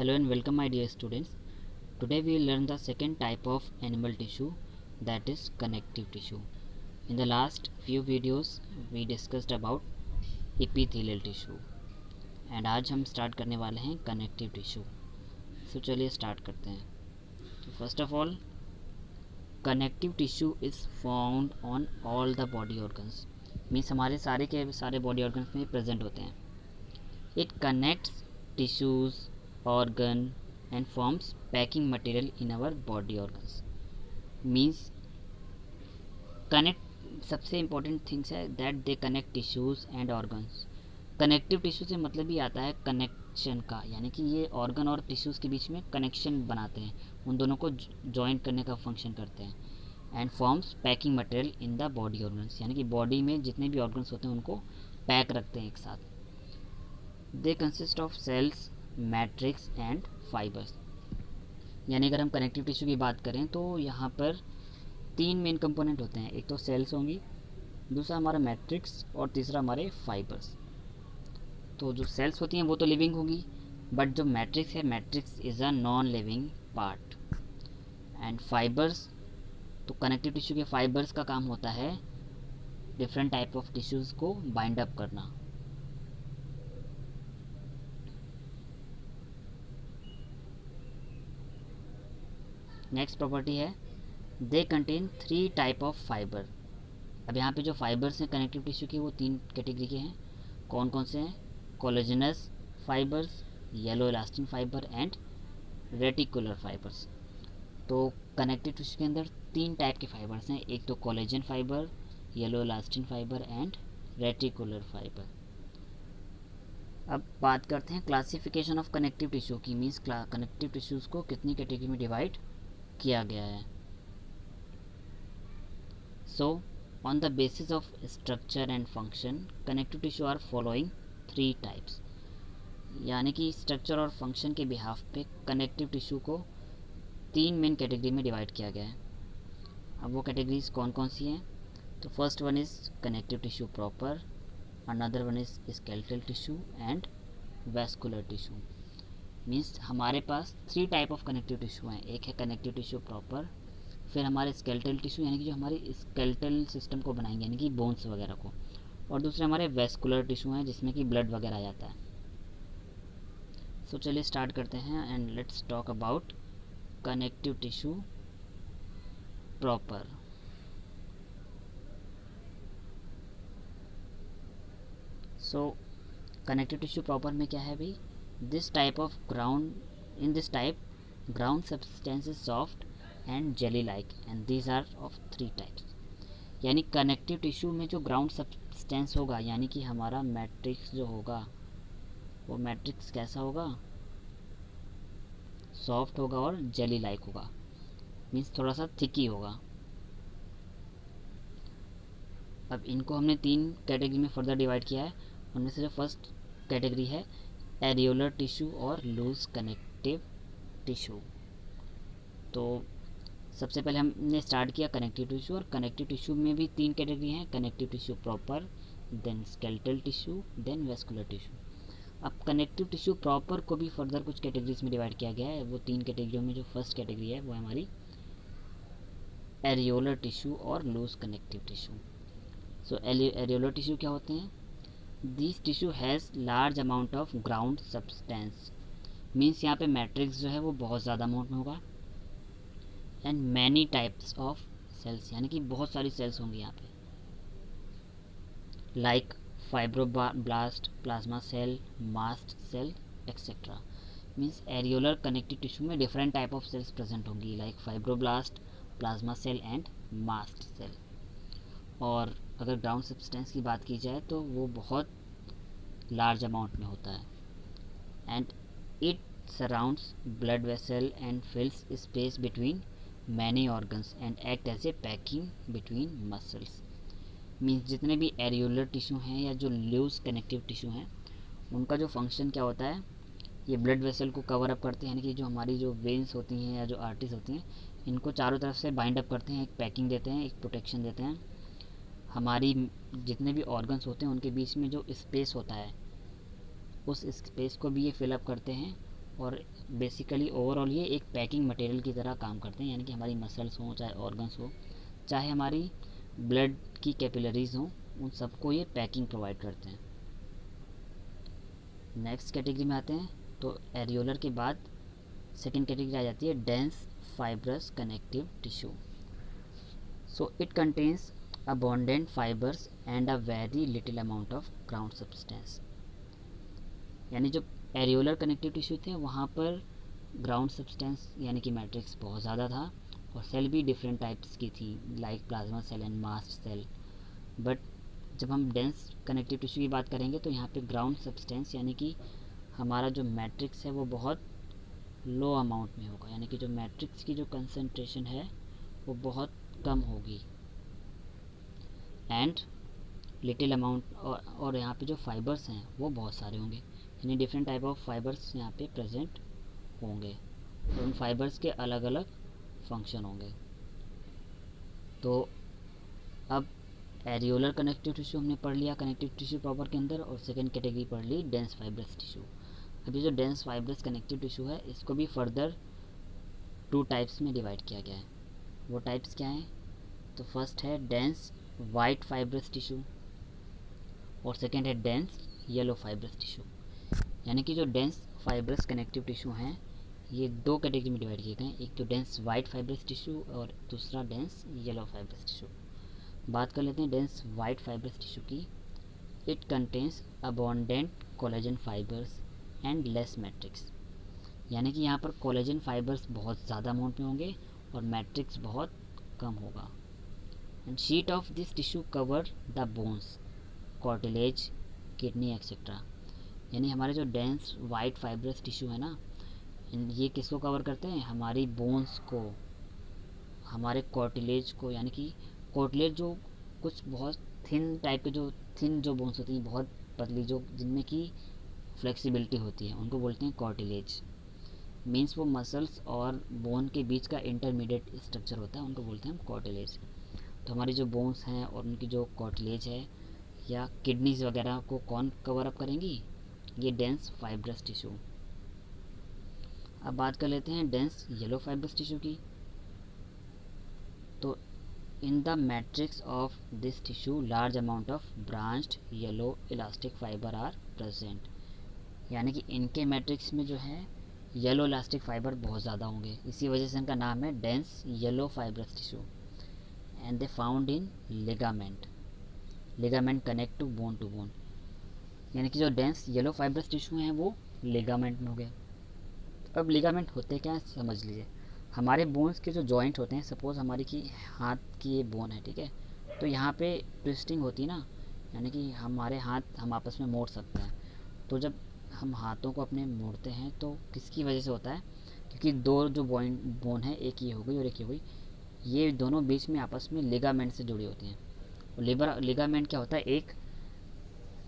Hello and welcome my dear students. Today we will learn the second type of animal tissue, that is connective tissue. In the last few videos we discussed about epithelial tissue and आज हम start करने वाले हैं connective tissue. So चलिए start करते हैं. So first of all, connective tissue is found on all the body organs. Means हमारे सारे के सारे बॉडी ऑर्गन्स में प्रेजेंट होते हैं. It connects tissues, organ and forms packing material in our body organs. Means connect सबसे important things है that they connect tissues and organs. Connective tissue से मतलब ही आता है कनेक्शन का, यानी कि ये ऑर्गन और टिश्यूज के बीच में कनेक्शन बनाते हैं, उन दोनों को जॉइंट करने का फंक्शन करते हैं. And forms packing material in the body organs, यानी कि बॉडी में जितने भी ऑर्गन्स होते हैं उनको पैक रखते हैं एक साथ. They consist of cells, matrix and fibres. यानी अगर हम कनेक्टिव टिश्यू की बात करें तो यहाँ पर तीन मेन कंपोनेंट होते हैं. एक तो सेल्स होंगी, दूसरा हमारा मैट्रिक्स और तीसरा हमारे फाइबर्स. तो जो सेल्स होती हैं वो तो लिविंग होगी, बट जो मैट्रिक्स है, matrix is a non living part. And fibres, तो कनेक्टिव टिश्यू के फाइबर्स का काम होता है डिफरेंट टाइप ऑफ टिश्यूज़ को बाइंड अप करना. नेक्स्ट प्रॉपर्टी है they contain 3 type of fibre. अब यहाँ पे जो फाइबर्स हैं कनेक्टिव टिश्यू के वो 3 कैटेगरी के हैं. कौन कौन से हैं? Collagenous fibres, yellow elastin fibre and reticular fibres. तो कनेक्टिव टिश्यू के अंदर 3 टाइप के फाइबर्स हैं. एक तो collagen fibre, yellow elastin fibre and reticular fibre. अब बात करते हैं क्लासिफिकेशन ऑफ कनेक्टिव टिश्यू की. मीन्स कनेक्टिव टिश्यूज़ को कितनी कैटेगरी में डिवाइड किया गया है. So on the basis of structure and function connective tissue are following 3 types. यानी कि स्ट्रक्चर और फंक्शन के बिहाफ पे कनेक्टिव टिश्यू को 3 मेन कैटेगरी में डिवाइड किया गया है. अब वो कैटेगरीज कौन कौन सी हैं? तो first one is connective tissue proper, another one is skeletal tissue and vascular tissue. Means हमारे पास 3 टाइप ऑफ कनेक्टिव टिश्यू हैं. एक है कनेक्टिव टिश्यू प्रॉपर, फिर हमारे स्केलेटल टिश्यू यानी कि जो हमारे स्केलेटल सिस्टम को बनाएंगे यानी कि बोन्स वगैरह को, और दूसरे हमारे वैस्कुलर टिश्यू हैं जिसमें कि ब्लड वगैरह आ जाता है. सो चलिए स्टार्ट करते हैं and let's talk about connective tissue proper. So connective tissue proper में क्या है भाई? This type of ground substance is soft and jelly like and these are of 3 types. यानी कनेक्टिव टिश्यू में जो ग्राउंड सब्सटेंस होगा यानी कि हमारा मैट्रिक्स जो होगा वो मैट्रिक्स कैसा होगा? सॉफ्ट होगा और जेली लाइक होगा. मीन्स थोड़ा सा थिकी होगा. अब इनको हमने 3 कैटेगरी में फर्दर डिवाइड किया है. उनमें से जो फर्स्ट कैटेगरी है एरियोलर टिश्यू और लूज कनेक्टिव टिश्यू. तो सबसे पहले हमने स्टार्ट किया कनेक्टिव टिश्यू, और कनेक्टिव टिश्यू में भी 3 कैटेगरी हैं. Connective tissue proper, then skeletal tissue, then vascular tissue. अब कनेक्टिव टिश्यू प्रॉपर को भी फर्दर कुछ कैटेगरीज में डिवाइड किया गया है. वो 3 कैटेगरियों में जो फर्स्ट कैटेगरी है वो है हमारी एरियोलर टिश्यू और लूज कनेक्टिव टिश्यू. सो एरियोलर टिश्यू क्या होते हैं? This tissue has large amount of ground substance. Means यहाँ पे मैट्रिक्स जो है वो बहुत ज़्यादा अमाउंट में होगा. And many types of cells, यानी कि बहुत सारी सेल्स होंगी यहाँ पे, like fibroblast, plasma cell, mast cell etcetera. Means areolar connective tissue में different type of cells present होंगी, like fibroblast, plasma cell and mast cell. और अगर ग्राउंड सब्सटेंस की बात की जाए तो वो बहुत लार्ज अमाउंट में होता है. And it surrounds blood vessel and fills space between many organs and act as a packing between muscles. Means जितने भी एरियोलर टिश्यू हैं या जो लूज कनेक्टिव टिश्यू हैं उनका जो फंक्शन क्या होता है, ये ब्लड वेसल को कवर अप करते हैं, यानी कि जो हमारी जो वेन्स होती हैं या जो आर्टरीज होती हैं इनको चारों तरफ से बाइंड अप करते हैं, एक पैकिंग देते हैं, एक प्रोटेक्शन देते हैं. हमारी जितने भी ऑर्गन्स होते हैं उनके बीच में जो स्पेस होता है उस स्पेस को भी ये फिलअप करते हैं और बेसिकली ओवरऑल ये एक पैकिंग मटेरियल की तरह काम करते हैं, यानी कि हमारी मसल्स हों, चाहे ऑर्गन्स हो, चाहे हमारी ब्लड की कैपिलरीज हों, उन सबको ये पैकिंग प्रोवाइड करते हैं। नेक्स्ट कैटेगरी में आते हैं, तो एरियोलर के बाद सेकेंड कैटेगरी आ जाती है dense fibrous connective tissue. So it contains abundant fibers and a very little amount of ground substance। यानी जो एरियोलर कनेक्टिव टिश्यू थे वहाँ पर ग्राउंड सब्सटेंस यानी कि मैट्रिक्स बहुत ज़्यादा था, और सेल भी डिफरेंट टाइप्स की थी, like plasma cell and mast cell. But जब हम डेंस कनेक्टिव टिश्यू की बात करेंगे तो यहाँ पे ग्राउंड सब्सटेंस यानी कि हमारा जो मैट्रिक्स है वो बहुत लो अमाउंट में होगा, यानी कि जो मैट्रिक्स की जो कंसंट्रेशन है वो बहुत कम होगी, एंड लिटिल अमाउंट, और यहाँ पे जो फाइबर्स हैं वो बहुत सारे होंगे, यानी डिफरेंट टाइप ऑफ फाइबर्स यहाँ पे प्रेजेंट होंगे, और उन फाइबर्स के अलग अलग फंक्शन होंगे। तो अब एरियोलर कनेक्टिव टिश्यू हमने पढ़ लिया कनेक्टिव टिश्यू प्रॉपर के अंदर, और सेकेंड कैटेगरी पढ़ ली डेंस फाइब्रस टिश्यू। अब ये जो डेंस फाइब्रस कनेक्टिव टिश्यू है इसको भी फर्दर 2 टाइप्स में डिवाइड किया गया है। वो टाइप्स क्या हैं? तो फर्स्ट है डेंस वाइट फाइब्रस टिश्यू, और सेकेंड है डेंस येलो फाइब्रस टिश्यू। यानी कि जो डेंस फाइब्रस कनेक्टिव टिश्यू हैं ये 2 कैटेगरी में डिवाइड किए गए हैं, एक तो डेंस वाइट फाइब्रस टिश्यू और दूसरा डेंस येलो फाइब्रस टिश्यू। बात कर लेते हैं डेंस वाइट फाइब्रस टिश्यू की। It contains abundant collagen fibres and less matrix. यानी कि यहाँ पर कोलेजन फाइबर्स बहुत ज़्यादा अमाउंट में होंगे और मैट्रिक्स बहुत कम होगा। And sheet of this tissue cover the bones, cartilage, kidney etcetera. यानी हमारे जो डेंस वाइट फाइब्रस टिश्यू है ना, ये किसको कवर करते हैं? हमारी बोन्स को, हमारे कार्टिलेज को, यानी कि कार्टिलेज जो कुछ बहुत थिन टाइप के जो थिन जो बोन्स होती हैं, बहुत पतली, जो जिनमें की फ्लेक्सिबिलिटी होती है, उनको बोलते हैं कार्टिलेज। मीन्स वो मसल्स और बोन के बीच का इंटरमीडिएट स्ट्रक्चर होता है, उनको बोलते हैं हम कार्टिलेज। तो हमारी जो बोन्स हैं और उनकी जो कार्टिलेज है या किडनीज वगैरह को कौन कवर अप करेंगी? ये डेंस फाइब्रस टिश्यू। अब बात कर लेते हैं डेंस येलो फाइब्रस टिश्यू की। तो in the matrix of this tissue large amount of branched yellow elastic fibre are present. यानी कि इनके मैट्रिक्स में जो है येलो इलास्टिक फाइबर बहुत ज़्यादा होंगे, इसी वजह से इनका नाम है dense yellow fibrous tissue. And they found in ligament, ligament connect to bone. यानी कि जो डेंस येलो फाइब्रस टिश्यू हैं वो लिगामेंट में हो गए। अब लिगामेंट होते क्या है समझ लीजिए। हमारे बोन्स के जो जॉइंट होते हैं, सपोज हमारी की हाथ की ये बोन है, ठीक है, तो यहाँ पे ट्विस्टिंग होती है ना, यानी कि हमारे हाथ हम आपस में मोड़ सकते हैं। तो जब हम हाथों को अपने मोड़ते हैं तो किसकी वजह से होता है? क्योंकि 2 जो बोन है, एक ये हो गई और एक ये हो गई, ये दोनों बीच में आपस में लिगामेंट से जुड़ी होती हैं। और लिगामेंट क्या होता है? एक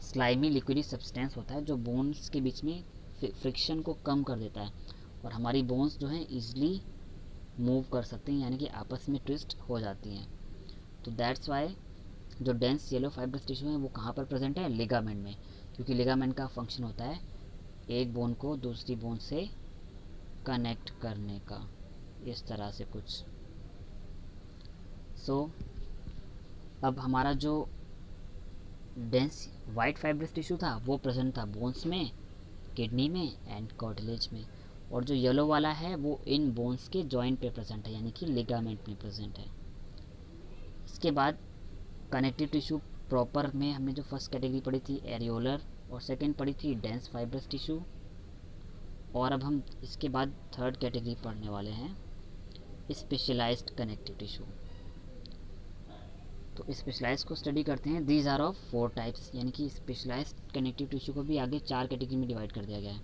स्लाइमी लिक्विडी सब्सटेंस होता है जो बोन्स के बीच में फ्रिक्शन को कम कर देता है, और हमारी बोन्स जो हैं ईजिली मूव कर सकती हैं, यानी कि आपस में ट्विस्ट हो जाती हैं। तो दैट्स वाई जो डेंस येलो फाइब्रस टिश्यू है वो कहाँ पर प्रेजेंट है? लिगामेंट में, क्योंकि लिगामेंट का फंक्शन होता है एक बोन को दूसरी बोन से कनेक्ट करने का, इस तरह से कुछ। सो अब हमारा जो डेंस वाइट फाइब्रस टिश्यू था वो प्रेजेंट था बोन्स में, किडनी में एंड कार्टिलेज में, और जो येलो वाला है वो इन बोन्स के जॉइंट पे प्रेजेंट है, यानी कि लिगामेंट में प्रेजेंट है। इसके बाद कनेक्टिव टिश्यू प्रॉपर में हमने जो फर्स्ट कैटेगरी पढ़ी थी एरियोलर, और सेकंड पढ़ी थी डेंस फाइब्रस टिश्यू, और अब हम इसके बाद थर्ड कैटेगरी पढ़ने वाले हैं स्पेशलाइज्ड कनेक्टिव टिश्यू। तो स्पेशलाइज को स्टडी करते हैं। दीज आर ऑफ 4 टाइप्स, यानी कि स्पेशलाइज्ड कनेक्टिव टिश्यू को भी आगे 4 कैटेगरी में डिवाइड कर दिया गया है।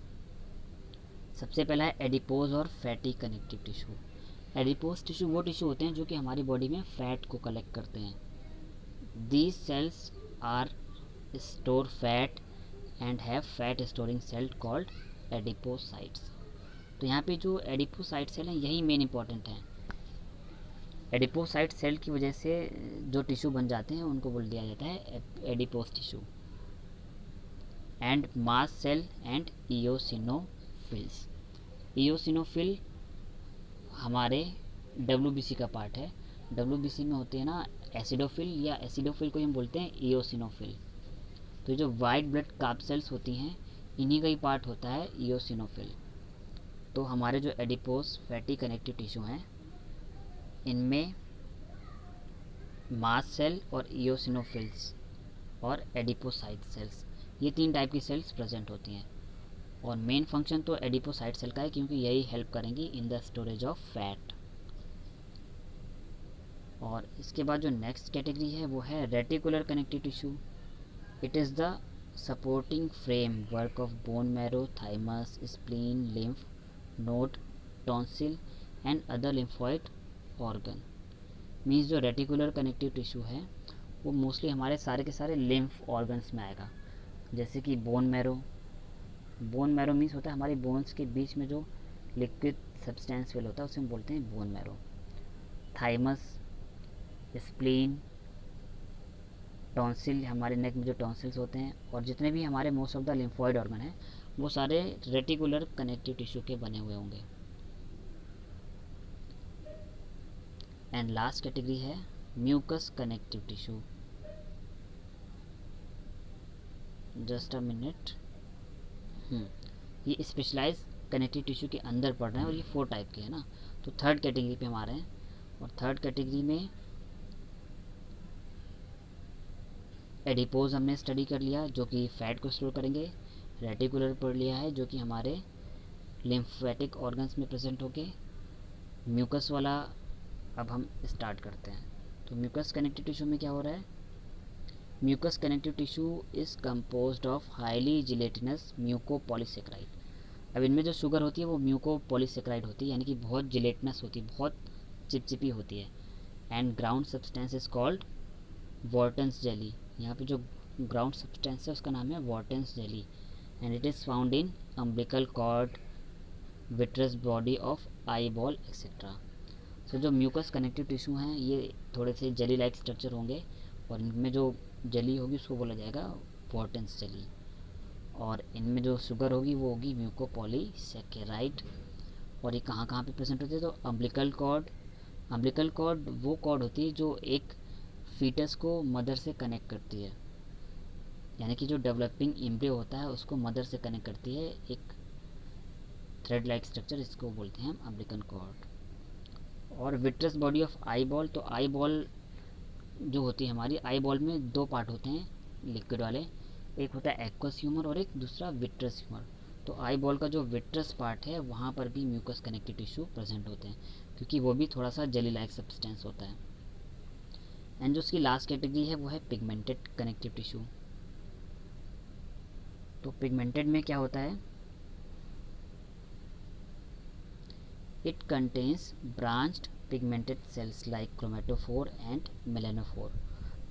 सबसे पहला है एडिपोज और fatty connective tissue. Adipose tissue वो टिश्यू होते हैं जो कि हमारी बॉडी में फैट को कलेक्ट करते हैं। These cells are store fat and have fat storing cell called adipocytes. तो यहाँ पे जो एडिपोसाइट सेल हैं यही मेन इंपॉर्टेंट हैं। एडिपोसाइट सेल की वजह से जो टिश्यू बन जाते हैं उनको बोल दिया जाता है adipose tissue. And mast cell and eosinophils. Eosinophil हमारे डब्ल्यूबीसी का पार्ट है। डब्ल्यूबीसी में होते हैं ना एसिडोफिल, या एसिडोफिल को हम बोलते हैं इयोसिनोफिल। तो जो वाइट ब्लड कार्ब सेल्स होती हैं इन्हीं का ही पार्ट होता है इयोसिनोफिल। तो हमारे जो एडिपोज फैटी कनेक्टिव टिश्यू हैं इनमें मास्ट सेल और इयोसिनोफिल्स और एडिपोसाइट सेल्स, ये 3 टाइप की सेल्स प्रेजेंट होती हैं। और मेन फंक्शन तो एडिपोसाइट सेल का है क्योंकि यही हेल्प करेंगी in the storage of fat. और इसके बाद जो नेक्स्ट कैटेगरी है वो है reticular connective tissue. It is the supporting frame work of bone marrow, thymus, spleen, lymph node, tonsil and other lymphoid organ. Means जो रेटिकुलर कनेक्टिव टिश्यू है वो मोस्टली हमारे सारे के सारे लिम्फ ऑर्गन्स में आएगा, जैसे कि bone marrow. Bone marrow means होता है हमारी बोन्स के बीच में जो लिक्विड सब्सटेंस फिल होता है उसे हम बोलते हैं bone marrow. Thymus, spleen, tonsil, हमारे नेक में जो टॉन्सिल्स होते हैं, और जितने भी हमारे most of the lymphoid organ हैं वो सारे रेटिकुलर कनेक्टिव टिश्यू के बने हुए होंगे। एंड लास्ट कैटेगरी है mucous connective tissue. Just a minute. ये स्पेशलाइज कनेक्टिव टिश्यू के अंदर पड़ रहे हैं और ये 4 टाइप के हैं ना। तो थर्ड कैटेगरी पे हम आ रहे हैं, और थर्ड कैटेगरी में एडिपोज हमने स्टडी कर लिया जो कि फैट को स्टोर करेंगे। रेटिकुलर पढ़ लिया है जो कि हमारे लिम्फेटिक ऑर्गन्स में प्रेजेंट होके। म्यूकस वाला अब हम स्टार्ट करते हैं। तो म्यूकस कनेक्टिव टिश्यू में क्या हो रहा है? Mucous connective tissue is composed of highly gelatinous mucopolysaccharide. अब इनमें जो शुगर होती है वो म्यूकोपॉलीसेक्राइड होती है, यानी कि बहुत जिलेटिनस होती है, बहुत चिपचिपी होती है। And ground substance is called Wharton's jelly. यहाँ पे जो ग्राउंड सब्सटेंस है उसका नाम है Wharton's jelly. And it is found in umbilical cord, vitreous body of eye ball etcetera. So जो म्यूकस कनेक्टिव टिश्यू हैं ये थोड़े से जेली लाइक स्ट्रक्चर होंगे, और इनमें जो जेली होगी उसको बोला जाएगा वॉर्टन्स जेली। और इनमें जो शुगर होगी वो होगी म्यूकोपॉलीसेकेराइड। और ये कहाँ कहाँ पे प्रेजेंट होती है? तो अम्बिलिकल कॉर्ड। अम्बिलिकल कॉर्ड वो कॉर्ड होती है जो एक फीटस को मदर से कनेक्ट करती है, यानी कि जो डेवलपिंग एम्ब्रियो होता है उसको मदर से कनेक्ट करती है एक थ्रेड लाइक स्ट्रक्चर, इसको बोलते हैं हम अम्बिलिकल कॉर्ड। और vitreous body of eye ball. तो आई बॉल जो होती है हमारी, आई बॉल में 2 पार्ट होते हैं लिक्विड वाले, एक होता है एक्वस ह्यूमर और एक दूसरा विट्रस ह्यूमर। तो आई बॉल का जो विट्रस पार्ट है वहाँ पर भी म्यूकस कनेक्टिव टिश्यू प्रेजेंट होते हैं क्योंकि वो भी थोड़ा सा जेली लाइक सब्सटेंस होता है। एंड जो उसकी लास्ट कैटेगरी है वो है पिगमेंटेड कनेक्टिव टिश्यू। तो पिगमेंटेड में क्या होता है? It contains branched pigmented cells like chromatophore and melanophore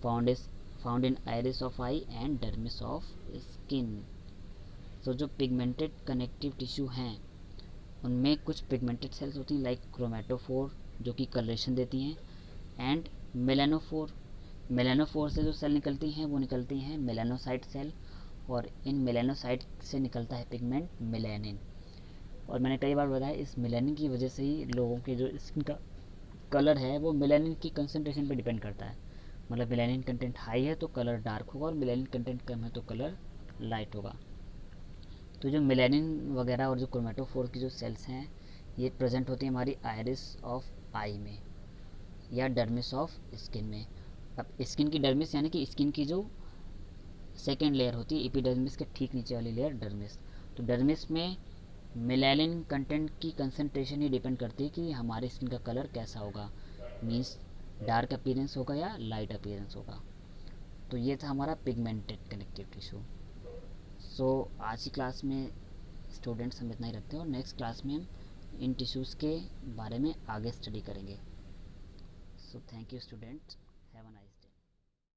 found in iris of eye and dermis of skin। तो जो पिगमेंटेड कनेक्टिव टिश्यू हैं उनमें कुछ पिगमेंटेड सेल्स होती हैं लाइक क्रोमेटोफोर जो कि कलरेशन देती हैं, एंड मेलानोफोर। मेलानोफोर से जो सेल निकलती हैं वो निकलती हैं मेलानोसाइट सेल, और इन मेलानोसाइट से निकलता है पिगमेंट मेलानिन। और मैंने कई बार बताया इस मेलानिन की वजह से ही लोगों के जो स्किन का कलर है वो मेलानिन की कंसंट्रेशन पे डिपेंड करता है। मतलब मेलानिन कंटेंट हाई है तो कलर डार्क होगा, और मेलानिन कंटेंट कम है तो कलर लाइट होगा। तो जो मेलानिन वगैरह और जो क्रोमेटोफोर की जो सेल्स हैं ये प्रेजेंट होती है हमारी आइरिस ऑफ आई में या डर्मिस ऑफ स्किन में। अब स्किन की डर्मिस यानी कि स्किन की जो सेकेंड लेयर होती है एपिडर्मिस के ठीक नीचे वाली लेयर डर्मिस। तो डर्मिस में मेलानिन कंटेंट की कंसंट्रेशन ही डिपेंड करती है कि हमारे स्किन का कलर कैसा होगा, मीन्स डार्क अपीयरेंस होगा या लाइट अपीयरेंस होगा। तो ये था हमारा पिगमेंटेड कनेक्टिव टिश्यू। सो आज की क्लास में स्टूडेंट्स हम इतना ही रखते हैं, और नेक्स्ट क्लास में हम इन टिश्यूज़ के बारे में आगे स्टडी करेंगे। So thank you students, have a nice